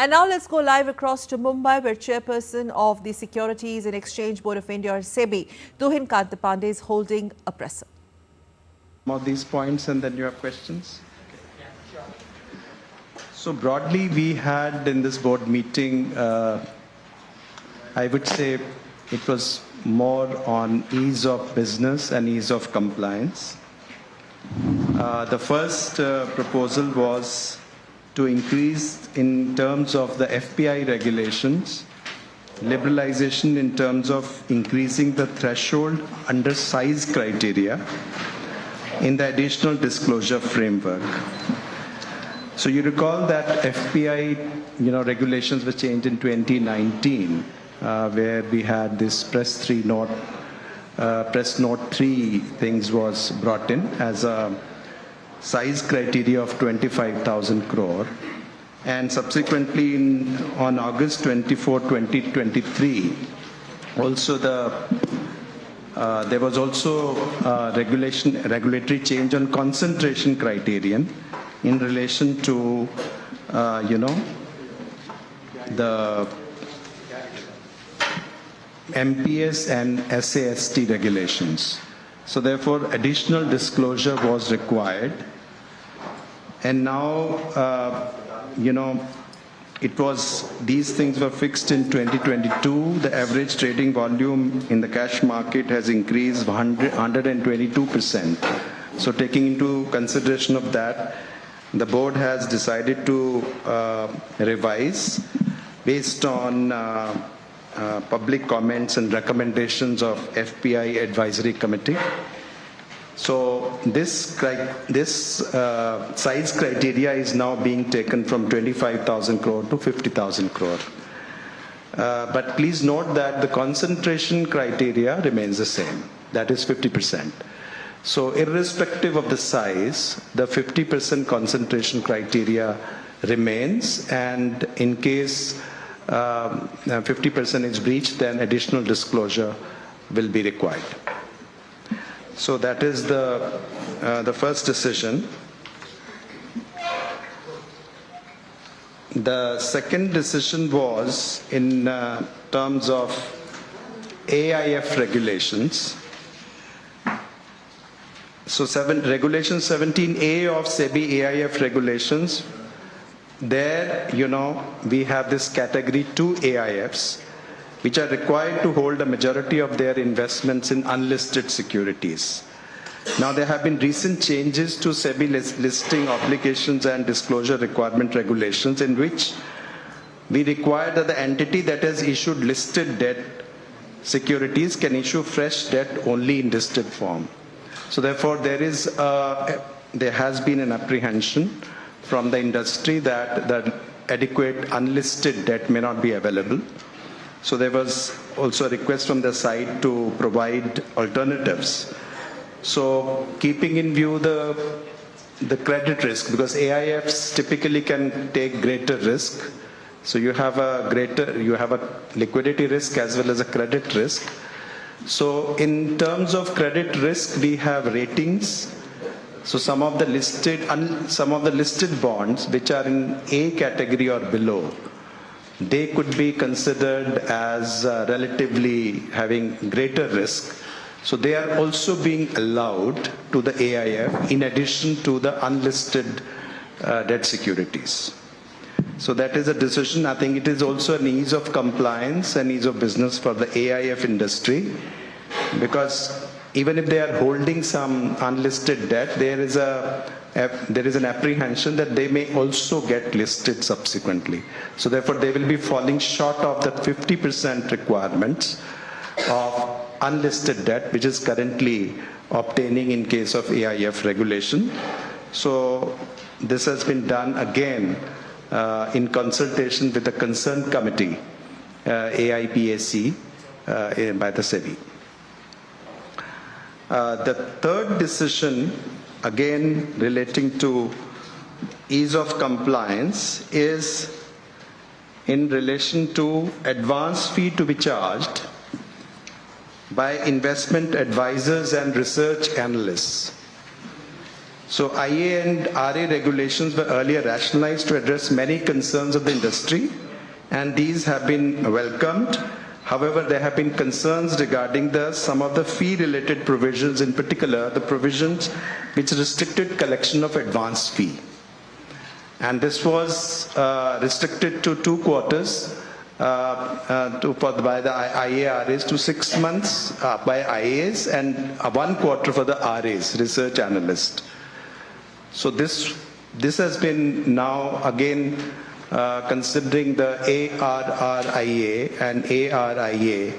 And now let's go live across to Mumbai, where Chairperson of the Securities and Exchange Board of India, or SEBI, Tuhin Pandey, is holding a presser. Some of these points, and then you have questions. So broadly, we had in this board meeting, I would say it was more on ease of business and ease of compliance. The first proposal was to increase in terms of the FPI regulations, liberalization in terms of increasing the threshold under size criteria in the additional disclosure framework. So you recall that FPI, regulations were changed in 2019, where we had this Press Note 3 things was brought in as a size criteria of 25,000 crore. And subsequently, on August 24, 2023, also there was also regulatory change on concentration criterion in relation to, the MPS and SAST regulations. So therefore, additional disclosure was required. And now, these things were fixed in 2022. The average trading volume in the cash market has increased 122%. So taking into consideration of that, the board has decided to revise based on public comments and recommendations of FPI Advisory Committee. So this size criteria is now being taken from 25,000 crore to 50,000 crore. But please note that the concentration criteria remains the same. That is 50%. So irrespective of the size, the 50% concentration criteria remains, and in case 50% is breached, then additional disclosure will be required. So that is the first decision. The second decision was in terms of AIF regulations. So Regulation 17A of SEBI AIF regulations, there, we have this category 2 AIFs, which are required to hold a majority of their investments in unlisted securities. Now, there have been recent changes to SEBI listing obligations and disclosure requirement regulations, in which we require that the entity that has issued listed debt securities can issue fresh debt only in listed form. So therefore, there has been an apprehension from the industry that the adequate unlisted debt may not be available. So there was also a request from the side to provide alternatives. So keeping in view the credit risk, because AIFs typically can take greater risk. So you have a liquidity risk as well as a credit risk. So in terms of credit risk, we have ratings. So some of the listed bonds which are in A category or below, they could be considered as relatively having greater risk. So they are also being allowed to the AIF in addition to the unlisted debt securities. So that is a decision. I think it is also an ease of compliance and ease of business for the AIF industry, because even if they are holding some unlisted debt, there is an apprehension that they may also get listed subsequently. So therefore, they will be falling short of the 50% requirements of unlisted debt, which is currently obtaining in case of AIF regulation. So this has been done again in consultation with the concerned committee, AIPAC, by the SEBI. The third decision, again relating to ease of compliance, is in relation to advance fee to be charged by investment advisors and research analysts. So IA and RA regulations were earlier rationalized to address many concerns of the industry, and these have been welcomed. However, there have been concerns regarding some of the fee-related provisions, in particular the provisions which restricted collection of advance fee. And this was restricted to 2 quarters by the IARAs, to 6 months by IAs, and 1 quarter for the RAs, research analyst. So this has been now again considering the ARRIA and ARIA,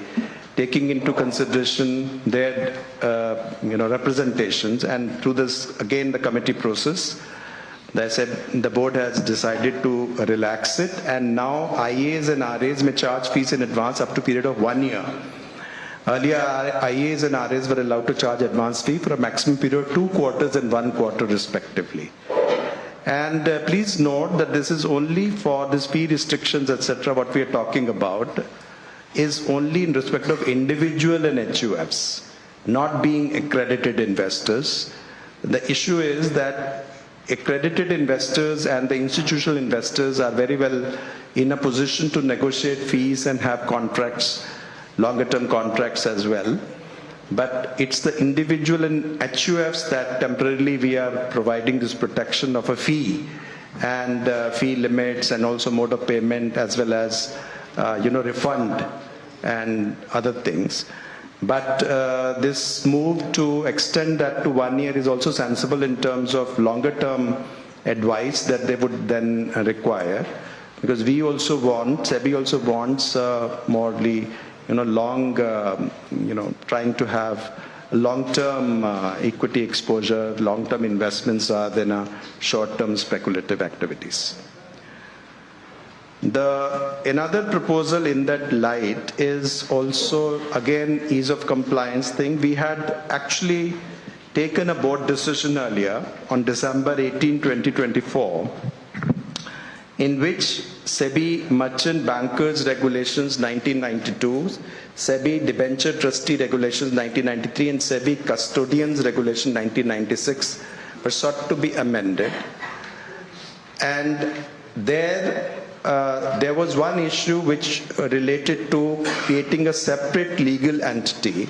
taking into consideration their representations, and through this again the committee process, the board has decided to relax it, and now IAs and RAs may charge fees in advance up to a period of 1 year. Earlier, IAs and RAs were allowed to charge advance fee for a maximum period of 2 quarters and 1 quarter respectively. And please note that this is only for this fee restrictions, etc. What we are talking about is only in respect of individual and HUFs, not being accredited investors. The issue is that accredited investors and the institutional investors are very well in a position to negotiate fees and have contracts, longer term contracts as well. But it's the individual and HUFs that temporarily we are providing this protection of a fee and fee limits, and also mode of payment, as well as refund and other things. But this move to extend that to 1 year is also sensible in terms of longer term advice that they would then require, because we also want, SEBI also wants morely trying to have long-term equity exposure, long-term investments rather than short-term speculative activities. Another proposal in that light is also, again, ease of compliance thing. We had actually taken a board decision earlier on December 18, 2024, in which SEBI Merchant Bankers Regulations 1992, SEBI Debenture Trustee Regulations 1993, and SEBI Custodians Regulation 1996 were sought to be amended. And there was one issue which related to creating a separate legal entity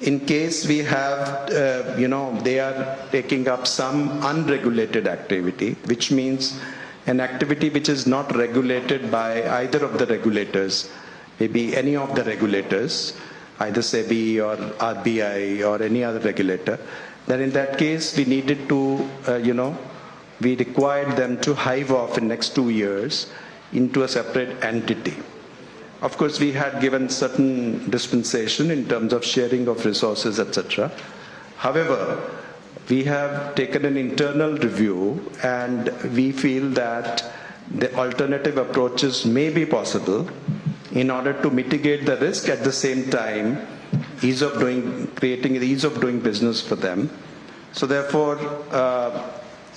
in case we have, they are taking up some unregulated activity, which means an activity which is not regulated by either of the regulators, maybe any of the regulators, either SEBI or RBI or any other regulator. Then in that case, we needed to, we required them to hive off in next 2 years into a separate entity. Of course, we had given certain dispensation in terms of sharing of resources, etc. However, we have taken an internal review, and we feel that the alternative approaches may be possible in order to mitigate the risk, at the same time creating the ease of doing business for them. So therefore,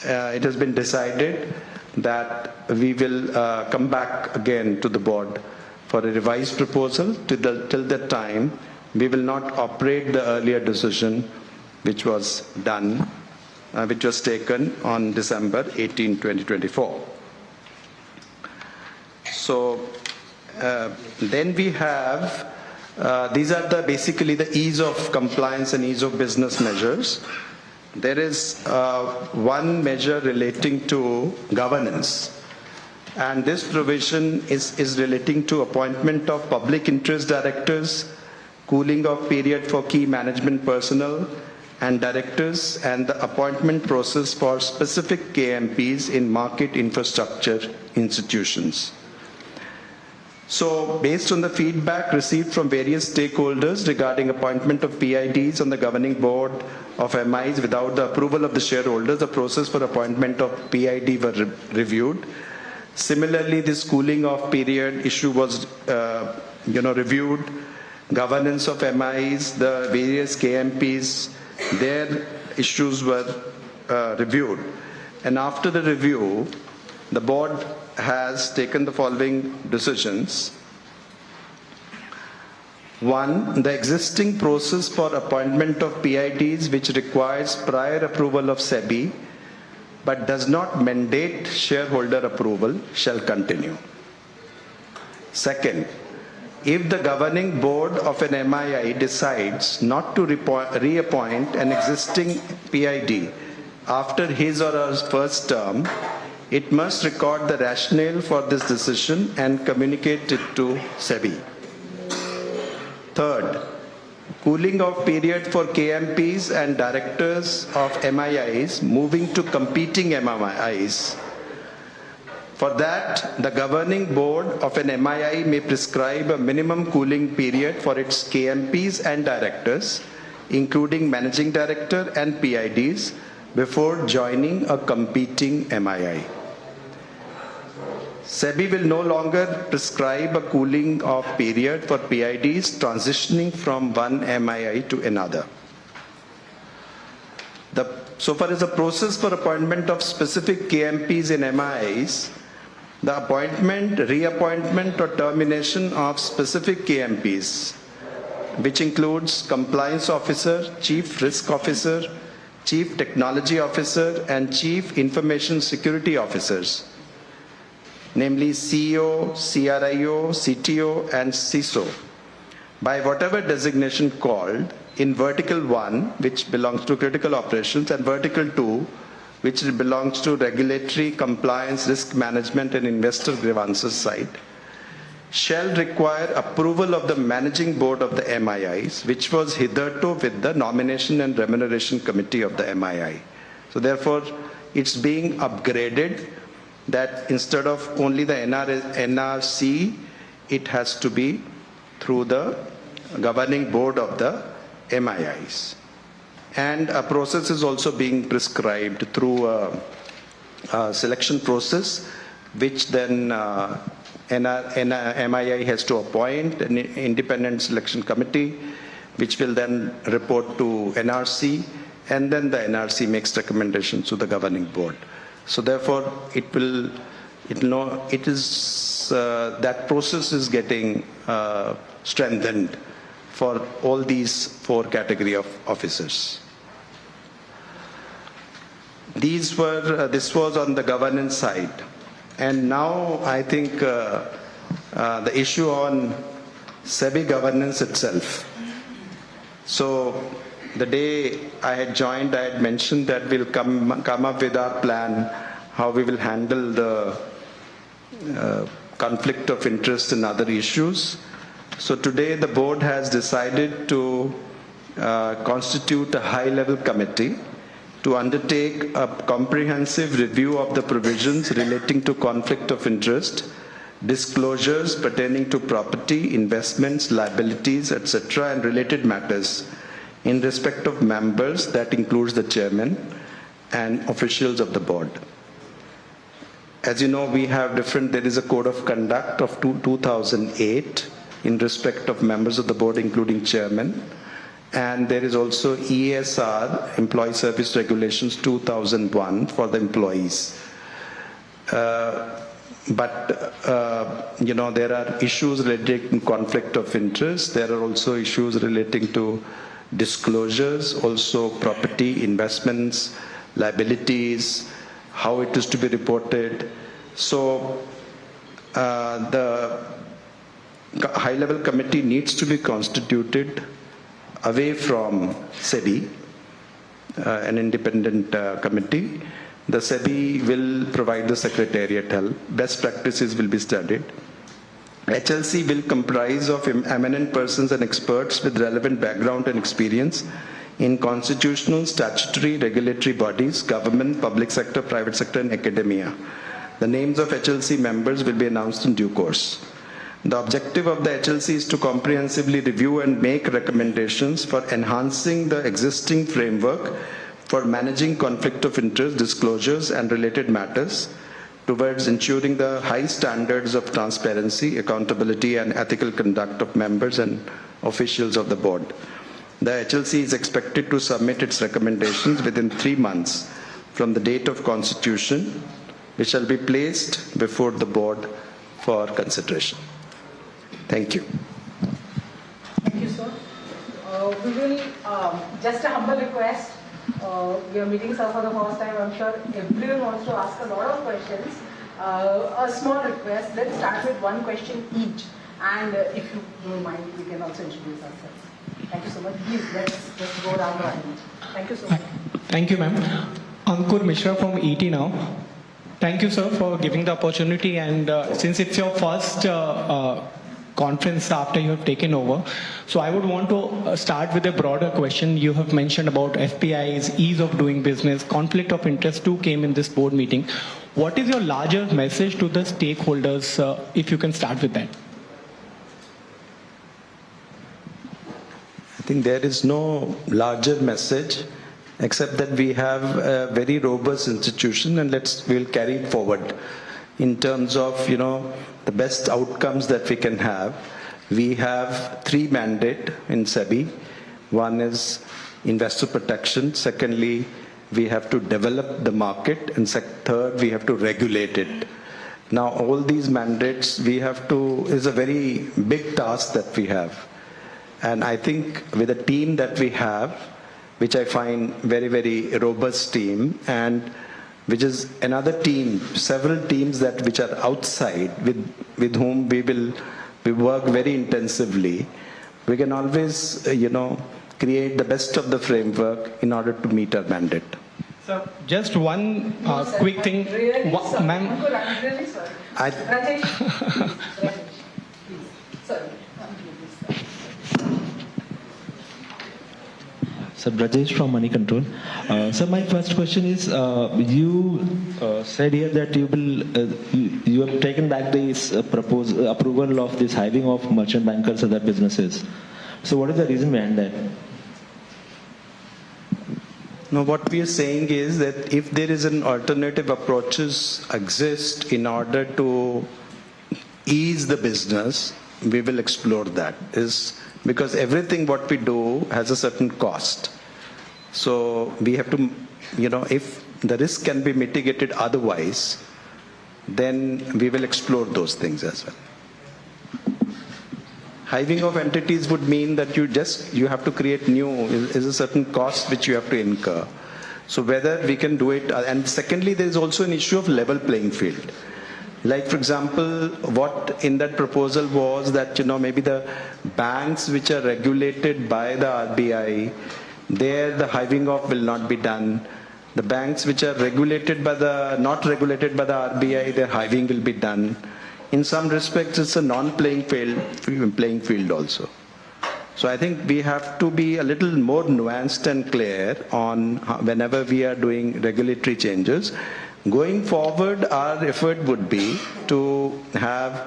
it has been decided that we will come back again to the board for a revised proposal. Till that time, we will not operate the earlier decision which was taken on December 18, 2024. So then we have, these are basically the ease of compliance and ease of business measures. There is one measure relating to governance. And this provision is relating to appointment of public interest directors, cooling off period for key management personnel and directors, and the appointment process for specific KMPs in market infrastructure institutions. So based on the feedback received from various stakeholders regarding appointment of PIDs on the governing board of MIs without the approval of the shareholders, the process for appointment of PID were reviewed. Similarly, this cooling off period issue was reviewed. Governance of MIs, the various KMPs, their issues were reviewed. And after the review, the board has taken the following decisions. One, the existing process for appointment of PIDs, which requires prior approval of SEBI but does not mandate shareholder approval, shall continue. Second, if the governing board of an MII decides not to reappoint an existing PID after his or her first term, it must record the rationale for this decision and communicate it to SEBI. Third, cooling off period for KMPs and directors of MIIs moving to competing MIIs. For that, the governing board of an MII may prescribe a minimum cooling period for its KMPs and directors, including managing director and PIDs, before joining a competing MII. SEBI will no longer prescribe a cooling off period for PIDs transitioning from one MII to another. So far as the process for appointment of specific KMPs in MIIs, the appointment, reappointment or termination of specific KMPs, which includes compliance officer, chief risk officer, chief technology officer and chief information security officers, namely CEO, CRIO, CTO, and CISO, by whatever designation called in Vertical 1, which belongs to critical operations, and Vertical 2, which belongs to regulatory, compliance, risk management, and investor grievances side, shall require approval of the managing board of the MIIs, which was hitherto with the nomination and remuneration committee of the MII. So therefore, it's being upgraded that instead of only the NRC, it has to be through the governing board of the MIIs. And a process is also being prescribed through a selection process, which then MII has to appoint an independent selection committee, which will then report to NRC, and then the NRC makes recommendations to the governing board. So therefore, that process is getting strengthened for all these four category of officers. This was on the governance side. And now I think the issue on SEBI governance itself. So the day I had joined, I had mentioned that we'll come up with our plan, how we will handle the conflict of interest and other issues. So today the board has decided to constitute a high-level committee to undertake a comprehensive review of the provisions relating to conflict of interest, disclosures pertaining to property, investments, liabilities, etc., and related matters in respect of members, that includes the chairman and officials of the board. As you know, we have there is a code of conduct of 2008 in respect of members of the board, including chairman. And there is also ESR, Employee Service Regulations 2001 for the employees. There are issues relating to conflict of interest. There are also issues relating to disclosures, also property, investments, liabilities, how it is to be reported. So the high-level committee needs to be constituted away from SEBI, an independent committee. The SEBI will provide the secretariat help. Best practices will be studied. HLC will comprise of eminent persons and experts with relevant background and experience in constitutional, statutory, regulatory bodies, government, public sector, private sector, and academia. The names of HLC members will be announced in due course. The objective of the HLC is to comprehensively review and make recommendations for enhancing the existing framework for managing conflict of interest, disclosures, and related matters towards ensuring the high standards of transparency, accountability, and ethical conduct of members and officials of the board. The HLC is expected to submit its recommendations within 3 months from the date of constitution, which shall be placed before the board for consideration. Thank you. we will, just a humble request, we are meeting sir for the first time. I'm sure everyone wants to ask a lot of questions. A small request, let's start with one question each. And if you don't mind, we can also introduce ourselves. Thank you so much. Please, let's go down the line. Thank you so much. Thank you, ma'am. Ankur Mishra from ET Now. Thank you, sir, for giving the opportunity. And since it's your first conference after you have taken over, so I would want to start with a broader question. You have mentioned about FPI's ease of doing business. Conflict of interest too came in this board meeting. What is your larger message to the stakeholders, if you can start with that? I think there is no larger message except that we have a very robust institution, and we'll carry it forward in terms of, the best outcomes that we can have. We have 3 mandates in SEBI. One is investor protection. Secondly, we have to develop the market. And third, we have to regulate it. Now, all these mandates is a very big task that we have. And I think with the team that we have, which I find very, very robust team, and which is another team, several teams which are outside, with whom we work very intensively, we can always, create the best of the framework in order to meet our mandate. So, just one quick thing, Really, ma'am. I'm really sorry. Rajesh, please. Sorry. So Brajesh from Money Control. So my first question is, you said here that you have taken back this approval of this hiring of merchant bankers and other businesses. So what is the reason behind that? No, what we are saying is that if there is an alternative approaches exist in order to ease the business, we will explore that. Because everything what we do has a certain cost. So we have to, if the risk can be mitigated otherwise, then we will explore those things as well. Hiving of entities would mean that you have to create is a certain cost which you have to incur. So whether we can do it, and secondly, there is also an issue of level playing field. Like, for example, what in that proposal was that, maybe the banks which are regulated by the RBI, there the hiving off will not be done. The banks which are not regulated by the RBI, their hiving will be done. In some respects, it's a non-playing field also. So I think we have to be a little more nuanced and clear on whenever we are doing regulatory changes. Going forward, our effort would be to have,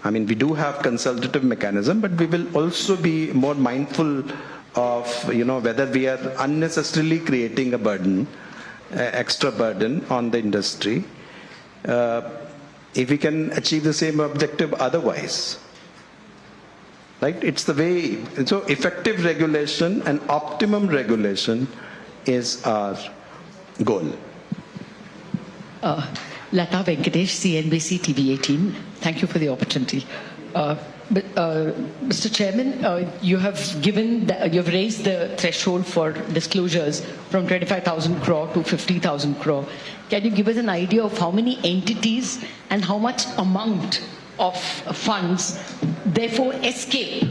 we do have consultative mechanism, but we will also be more mindful of, whether we are unnecessarily creating a burden, extra burden on the industry. If we can achieve the same objective otherwise. Right? It's the way, so effective regulation and optimum regulation is our goal. Lata Venkatesh, CNBC TV 18. Thank you for the opportunity. Mr. Chairman, you have raised the threshold for disclosures from 25,000 crore to 50,000 crore. Can you give us an idea of how many entities and how much amount of funds therefore escape,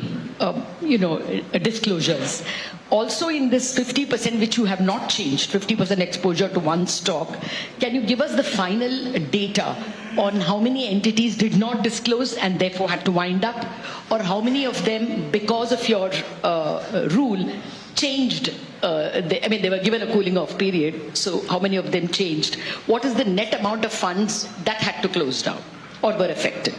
disclosures? Also, in this 50% which you have not changed, 50% exposure to one stock, can you give us the final data on how many entities did not disclose and therefore had to wind up, or how many of them, because of your rule, changed? They were given a cooling off period, so how many of them changed? What is the net amount of funds that had to close down or were affected?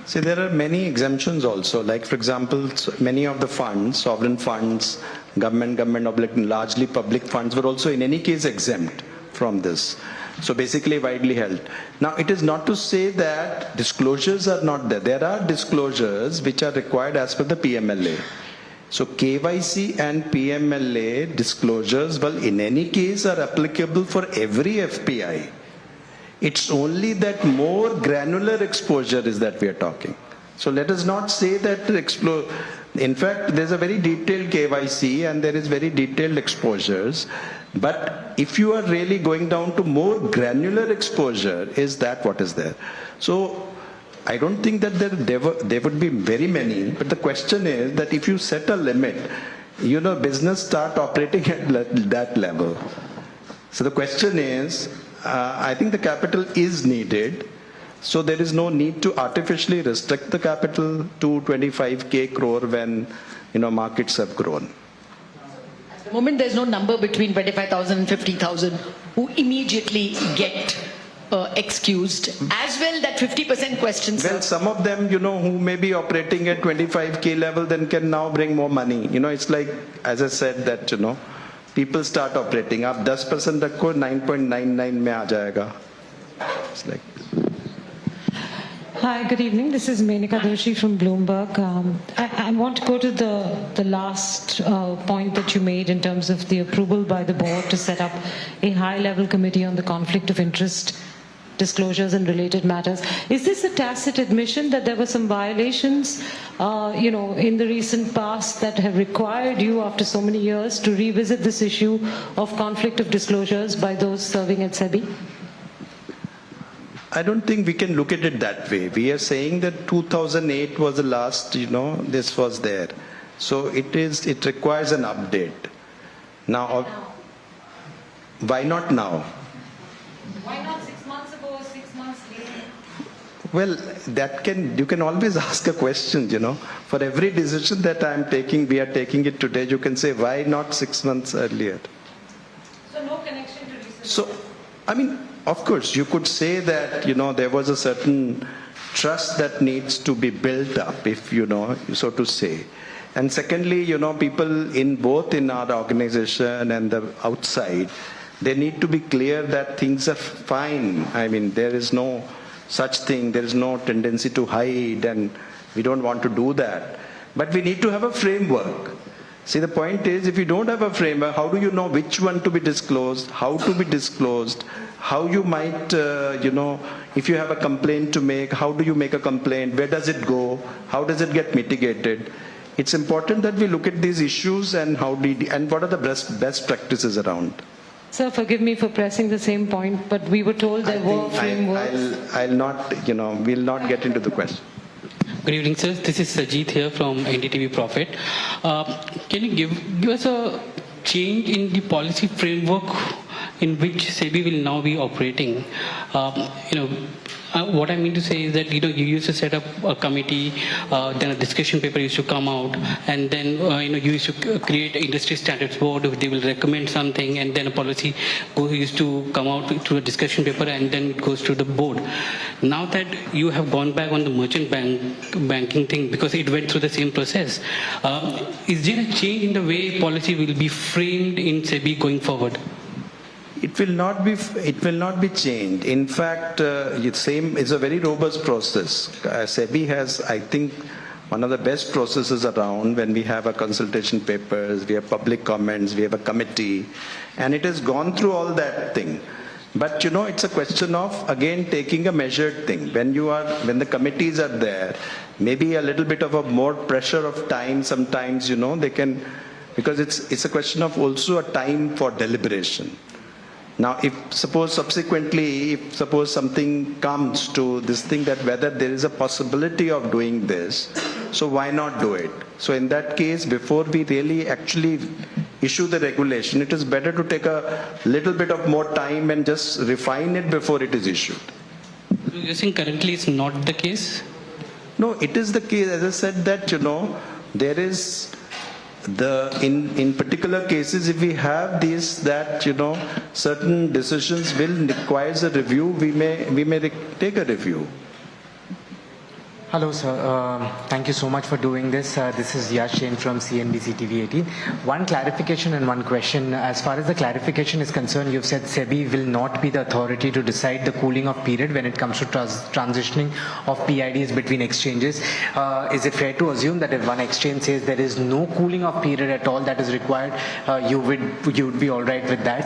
See, there are many exemptions also. Like, for example, many of the funds, sovereign funds, government, largely public funds were also in any case exempt from this. So basically widely held. Now, it is not to say that disclosures are not there. There are disclosures which are required as per the PMLA. So KYC and PMLA disclosures, well, in any case are applicable for every FPI. It's only that more granular exposure is that we are talking. So let us not say that In fact, there's a very detailed KYC and there is very detailed exposures. But if you are really going down to more granular exposure, is that what is there? So I don't think that there would be very many, but the question is that if you set a limit, business start operating at that level. So the question is, I think the capital is needed. So there is no need to artificially restrict the capital to 25k crore when, markets have grown. At the moment, there's no number between 25,000 and 50,000 who immediately get excused. As well, that 50% question. Well, some of them, who may be operating at 25k level, then can now bring more money. It's like, as I said, that, people start operating. Up 10% rakho, 9.99 mein aa jayega. It's like. Hi, good evening. This is Menika Doshi from Bloomberg. I want to go to the last point that you made in terms of the approval by the board to set up a high-level committee on the conflict of interest disclosures and related matters. Is this a tacit admission that there were some violations, in the recent past that have required you, after so many years, to revisit this issue of conflict of disclosures by those serving at SEBI? I don't think we can look at it that way. We are saying that 2008 was the last, this was there. So it requires an update. Now, why not now? Why not 6 months ago or 6 months later? Well, you can always ask a question, For every decision that we are taking it today, you can say, why not 6 months earlier? So no connection to recent. So, of course, you could say that, there was a certain trust that needs to be built up, if, so to say. And secondly, people in our organization and the outside, they need to be clear that things are fine. There is no such thing. There is no tendency to hide, and we don't want to do that. But we need to have a framework. See, the point is, if you don't have a framework, how do you know which one to be disclosed, how to be disclosed, how you might, if you have a complaint to make, how do you make a complaint, where does it go, how does it get mitigated? It's important that we look at these issues and what are the best practices around. Sir, forgive me for pressing the same point, but we were told there were frameworks. I'll not, we'll not get into the question. Good evening, sir. This is Sajid here from NDTV Profit. Can you give us a change in the policy framework in which SEBI will now be operating? What I mean to say is that you used to set up a committee, then a discussion paper used to come out, and then you used to create an industry standards board. They will recommend something, and then a policy used to come out through a discussion paper, and then it goes to the board. Now that you have gone back on the merchant banking thing because it went through the same process, is there a change in the way policy will be framed in SEBI going forward? It will not be changed. In fact, it's a very robust process. SEBI has, I think, one of the best processes around when we have a consultation papers, we have public comments, we have a committee, and it has gone through all that thing. But it's a question of, again, taking a measured thing. When the committees are there, maybe a little bit of a more pressure of time sometimes, they can, because it's a question of also a time for deliberation. Now, if suppose something comes to this thing that whether there is a possibility of doing this, so why not do it? So in that case, before we really actually issue the regulation, it is better to take a little bit of more time and just refine it before it is issued. You're saying currently it's not the case? No, it is the case. As I said that, there is in particular cases, if we have these that certain decisions will require a review, we may take a review. Hello, sir. Thank you so much for doing this. This is Yash Jain from CNBC TV 18. One clarification and one question. As far as the clarification is concerned, you've said SEBI will not be the authority to decide the cooling off period when it comes to transitioning of PIDs between exchanges. Is it fair to assume that if one exchange says there is no cooling off period at all that is required, you would be all right with that?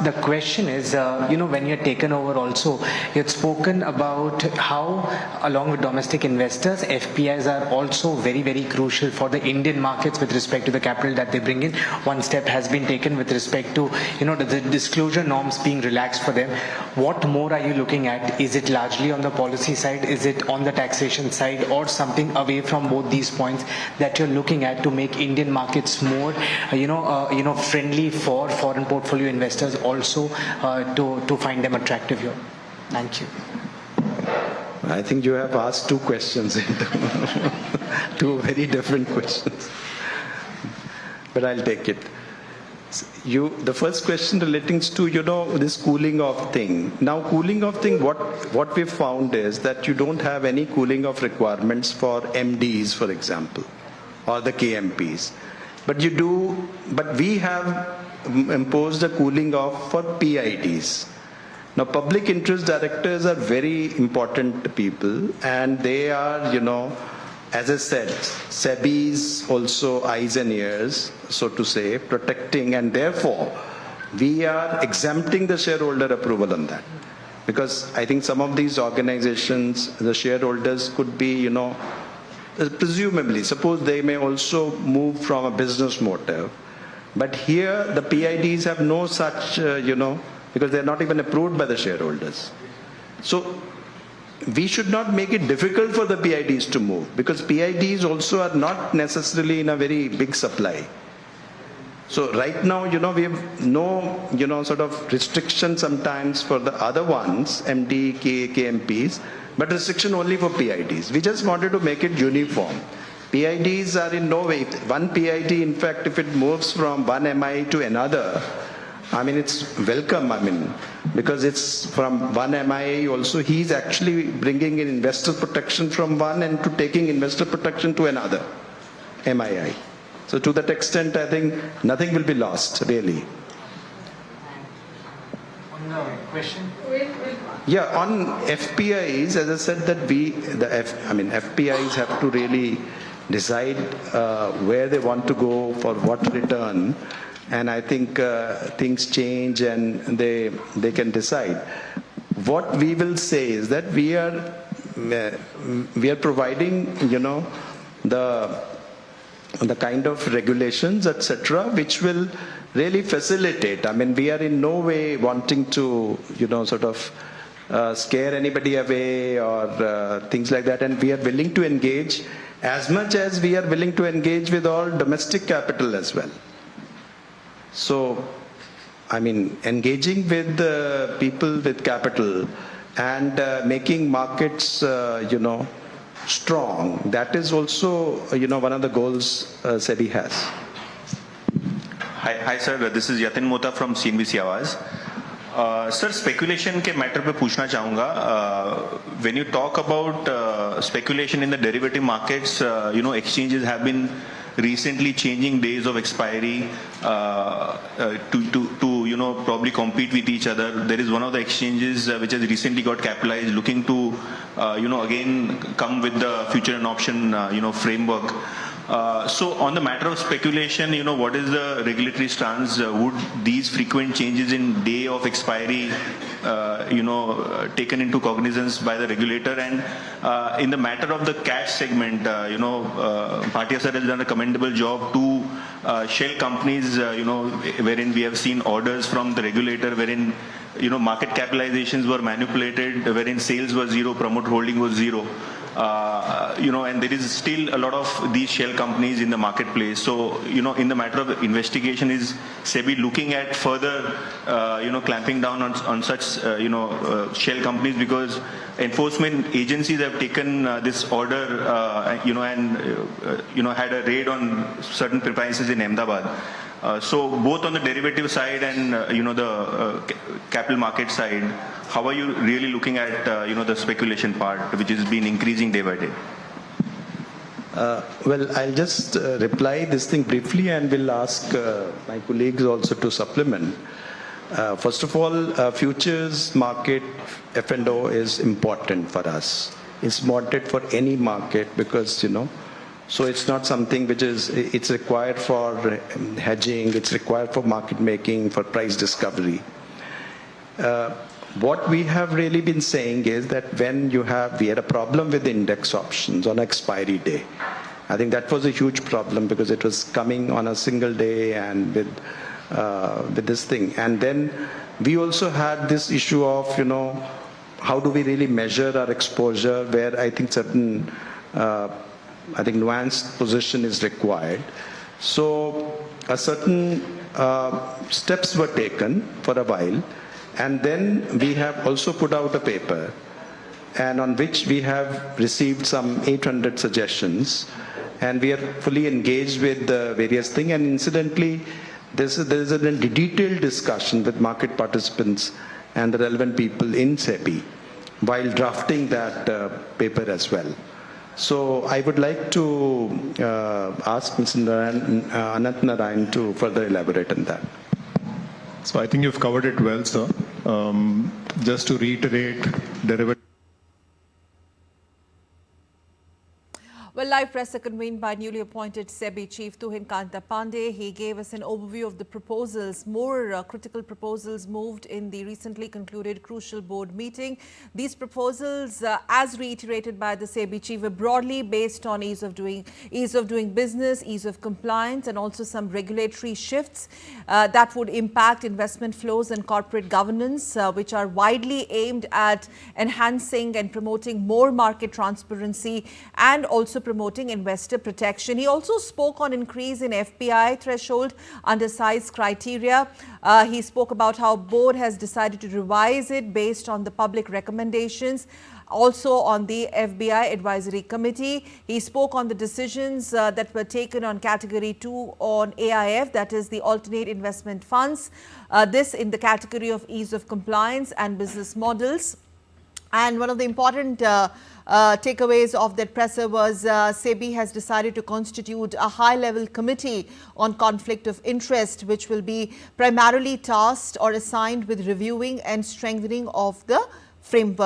The question is, when you're taken over also, you had spoken about how, along with domestic investors, FPIs are also very, very crucial for the Indian markets with respect to the capital that they bring in. One step has been taken with respect to, the disclosure norms being relaxed for them. What more are you looking at? Is it largely on the policy side? Is it on the taxation side, or something away from both these points that you're looking at to make Indian markets more, friendly for foreign portfolio investors also to find them attractive here? Thank you. I think you have asked two questions, two very different questions. But I'll take it. The first question relating to, this cooling off thing. Now, cooling off thing, what we've found is that you don't have any cooling off requirements for MDs, for example, or the KMPs. But we have imposed a cooling off for PIDs. Now, public interest directors are very important people, and they are, as I said, SEBI's also eyes and ears, so to say, protecting, and therefore we are exempting the shareholder approval on that. Because I think some of these organizations, the shareholders could be, presumably, suppose they may also move from a business motive. But here the PIDs have no such, because they're not even approved by the shareholders. So we should not make it difficult for the PIDs to move, because PIDs also are not necessarily in a very big supply. So right now, we have no, sort of restriction sometimes for the other ones, MD, KMPs, but restriction only for PIDs. We just wanted to make it uniform. PIDs are in no way, one PID, in fact, if it moves from one MI to another, it's welcome, because it's from one MI also, he's actually bringing in investor protection from one and to taking investor protection to another MII. So to that extent, I think nothing will be lost, really. On the question? Yeah, on FPIs, as I said, that FPIs have to really decide where they want to go for what return. And I think things change and they can decide. What we will say is that we are providing, the kind of regulations, etc., which will really facilitate. We are in no way wanting to, sort of scare anybody away or things like that. And we are willing to engage as much as we are willing to engage with all domestic capital as well. So, engaging with people with capital and making markets, strong, that is also, one of the goals SEBI has. Hi sir, this is Yatin Mota from CNBC Awaz. Sir, speculation के matter पे पूछना चाहूँगा. When you talk about speculation in the derivative markets, exchanges have been recently changing days of expiry to probably compete with each other. There is one of the exchanges which has recently got capitalized, looking to again come with the future and option framework. So on the matter of speculation, what is the regulatory stance? Would these frequent changes in day of expiry taken into cognizance by the regulator? And in the matter of the cash segment, Bhatia sir has done a commendable job to shell companies, wherein we have seen orders from the regulator, wherein market capitalizations were manipulated, wherein sales were zero, promoter holding was zero. And there is still a lot of these shell companies in the marketplace. So, in the matter of investigation, is SEBI looking at further, clamping down on such, shell companies, because enforcement agencies have taken this order, and, had a raid on certain premises in Ahmedabad. So both on the derivative side and the capital market side, how are you really looking at the speculation part, which has been increasing day by day? Well, I'll just reply this thing briefly, and will ask my colleagues also to supplement. First of all, futures market F&O is important for us. It's important for any market because, so it's not something which it's required for hedging, it's required for market making, for price discovery. what we have really been saying is that when we had a problem with index options on expiry day. I think that was a huge problem because it was coming on a single day and with this thing. And then we also had this issue of, how do we really measure our exposure, where I think certain, nuanced position is required. So a certain steps were taken for a while, and then we have also put out a paper, and on which we have received some 800 suggestions, and we are fully engaged with the various things. And incidentally, there is a detailed discussion with market participants and the relevant people in SEBI while drafting that paper as well. So I would like to ask Mr. Anant Narayan to further elaborate on that. So I think you've covered it well, sir. Just to reiterate, derivative. Well, live press convened by newly appointed SEBI Chief Tuhin Kanta Pandey. He gave us an overview of the proposals, more critical proposals moved in the recently concluded crucial board meeting. These proposals, as reiterated by the SEBI Chief, are broadly based on ease of doing business, ease of compliance, and also some regulatory shifts that would impact investment flows and corporate governance, which are widely aimed at enhancing and promoting more market transparency and also promoting investor protection. He also spoke on increase in FPI threshold under size criteria. He spoke about how board has decided to revise it based on the public recommendations. Also on the FBI Advisory Committee. He spoke on the decisions that were taken on Category 2 on AIF, that is the alternate investment funds. This in the category of ease of compliance and business models. And one of the important takeaways of that presser was SEBI has decided to constitute a high-level committee on conflict of interest, which will be primarily tasked or assigned with reviewing and strengthening of the framework.